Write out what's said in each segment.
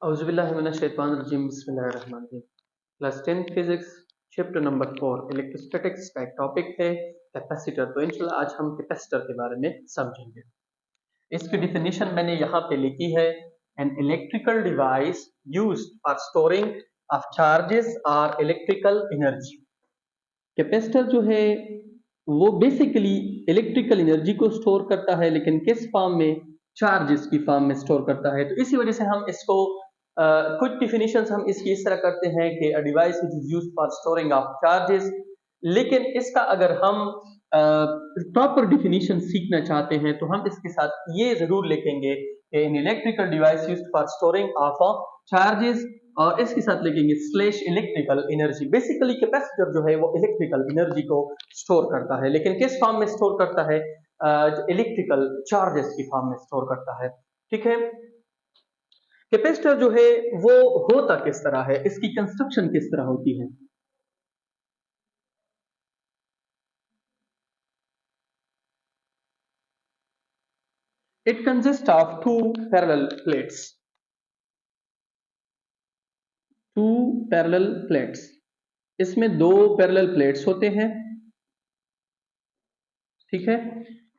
औज़ुबिल्लाहिमिनश्शैतानिर्रजीम बिस्मिल्लाहिर्रहमानिर्रहीम। Class 10 physics chapter number 4 electrostatics का एक टॉपिक है कैपेसिटर। तो इंशाल्लाह आज हम कैपेसिटर के बारे में समझेंगे। इसकी डिफिनीशन मैंने यहाँ पे लिखी है, an electrical device used for storing of charges और इलेक्ट्रिकल एनर्जी। कैपेसिटर जो है वो बेसिकली इलेक्ट्रिकल एनर्जी को स्टोर करता है, लेकिन किस फॉर्म में? चार्जेस की फॉर्म में स्टोर करता है। तो इसी वजह से हम इसको कुछ डिफिनीशंस हम इसकी इस तरह करते हैं कि a device which is used for storing of charges. लेकिन इसका अगर हम प्रॉपर डिफिनीशन सीखना चाहते हैं तो हम इसके साथ ये जरूर लिखेंगे कि in electrical device used for storing of charges, और इसके साथ लिखेंगे slash electrical energy. Basically capacitor जो है वो इलेक्ट्रिकल एनर्जी को स्टोर करता है, लेकिन किस फॉर्म में स्टोर करता है? इलेक्ट्रिकल चार्जेस की फॉर्म में स्टोर करता है। ठीक है। कैपेसिटर जो है वो होता किस तरह है, इसकी कंस्ट्रक्शन किस तरह होती है? It consist of two parallel plates. Two parallel plates, इसमें दो पैरेलल प्लेट्स होते हैं। ठीक है।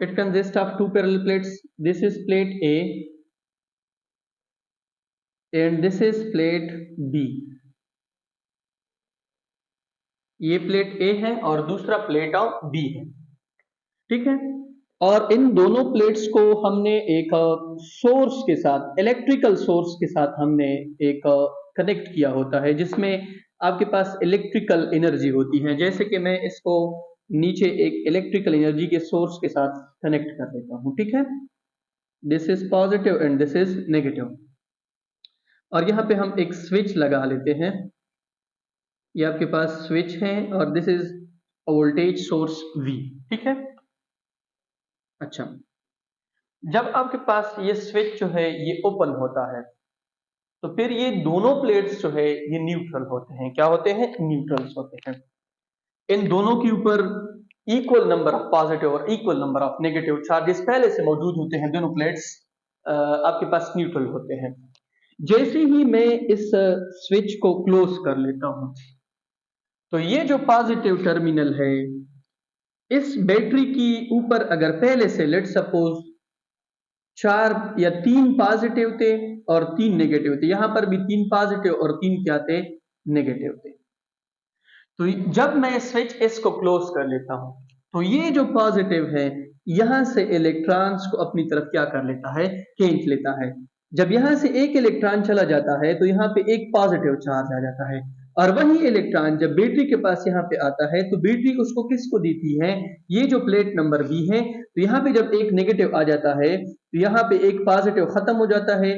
It consist of two parallel plates. This is plate A and this is plate B. ये प्लेट ए है और दूसरा प्लेट ऑफ बी है। ठीक है। और इन दोनों प्लेट्स को हमने एक सोर्स के साथ, इलेक्ट्रिकल सोर्स के साथ हमने एक कनेक्ट किया होता है, जिसमें आपके पास इलेक्ट्रिकल एनर्जी होती है। जैसे कि मैं इसको नीचे एक इलेक्ट्रिकल एनर्जी के सोर्स के साथ कनेक्ट कर देता हूं। ठीक है। This is positive and this is negative, और यहां पे हम एक स्विच लगा लेते हैं। ये आपके पास स्विच है और this is voltage source V। ठीक है। अच्छा, जब आपके पास ये स्विच जो है ये ओपन होता है तो फिर ये दोनों प्लेट्स जो है ये न्यूट्रल होते हैं। क्या होते हैं? न्यूट्रल्स होते हैं। इन दोनों के ऊपर इक्वल नंबर ऑफ पॉजिटिव और equal number of negative charges पहले से मौजूद होते हैं। दोनों प्लेट्स आपके पास न्यूट्रल होते हैं। जैसे ही मैं इस स्विच को क्लोज कर लेता हूं तो ये जो पॉजिटिव टर्मिनल है, इस बैटरी की ऊपर अगर पहले से लेट सपोज 4 या 3 पॉजिटिव थे और 3 नेगेटिव थे, यहां पर भी 3 पॉजिटिव और 3 क्या थे? नेगेटिव थे। तो जब मैं स्विच एस को क्लोज कर लेता हूं तो ये जो पॉजिटिव है यहां से इलेक्ट्रॉन्स को अपनी तरफ क्या कर लेता है? खींच लेता है। जब यहां से एक इलेक्ट्रॉन चला जाता है तो यहां पे एक पॉजिटिव चार्ज आ जाता है, और वही इलेक्ट्रॉन जब बैटरी के पास यहाँ पे आता है तो बैटरी उसको किसको देती है? ये जो प्लेट नंबर बी है। तो यहाँ पे जब एक नेगेटिव आ जाता है तो यहाँ पे एक पॉजिटिव खत्म हो जाता है,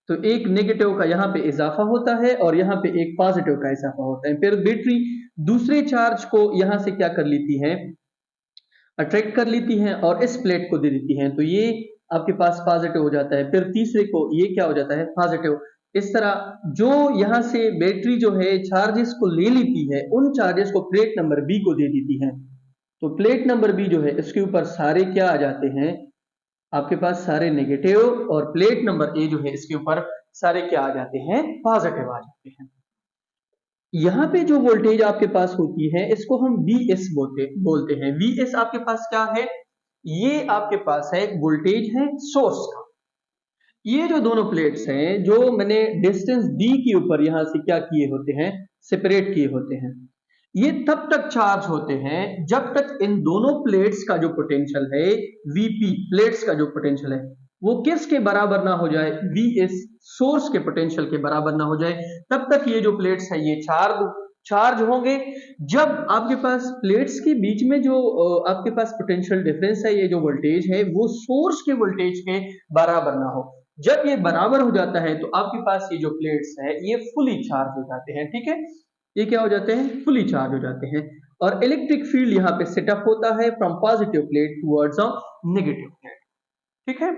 तो एक नेगेटिव का यहाँ पे इजाफा होता है और यहाँ पे एक पॉजिटिव का इजाफा होता है। फिर बैटरी दूसरे चार्ज को यहाँ से क्या कर लेती है? अट्रैक्ट कर लेती है और इस प्लेट को दे देती है, तो ये आपके पास पॉजिटिव हो जाता है। फिर तीसरे को ये क्या हो जाता है? पॉजिटिव। इस तरह जो यहां से बैटरी जो है चार्जेस को ले लेती है, उन चार्जेस को प्लेट नंबर बी को दे देती है। तो प्लेट नंबर बी जो है इसके ऊपर सारे क्या आ जाते हैं? आपके पास सारे नेगेटिव, और प्लेट नंबर ए जो है इसके ऊपर सारे क्या आ जाते हैं? पॉजिटिव आ जाते हैं। यहां पे जो वोल्टेज आपके पास होती है इसको हम VS बोलते हैं। VS आपके पास क्या है? ये आपके पास है वोल्टेज है सोर्स का। ये जो दोनों प्लेट्स हैं जो मैंने डिस्टेंस D के ऊपर यहां से क्या किए होते हैं? सेपरेट किए होते हैं। ये तब तक चार्ज होते हैं जब तक इन दोनों प्लेट्स का जो पोटेंशियल है VP, प्लेट्स का जो पोटेंशियल है वो किसके बराबर ना हो जाए? VS, सोर्स के पोटेंशियल के बराबर ना हो जाए, तब तक ये जो प्लेट्स है ये चार्ज होंगे। जब आपके पास प्लेट्स के बीच में जो आपके पास पोटेंशियल डिफरेंस है, ये जो वोल्टेज है वो सोर्स के वोल्टेज के बराबर ना हो, जब ये बराबर हो जाता है तो आपके पास ये जो प्लेट्स है ये फुली चार्ज हो जाते हैं। ठीक है। ये क्या हो जाते हैं? फुली चार्ज हो जाते हैं, और इलेक्ट्रिक फील्ड यहाँ पे सेटअप होता है from positive plate towards negative plate. ठीक है।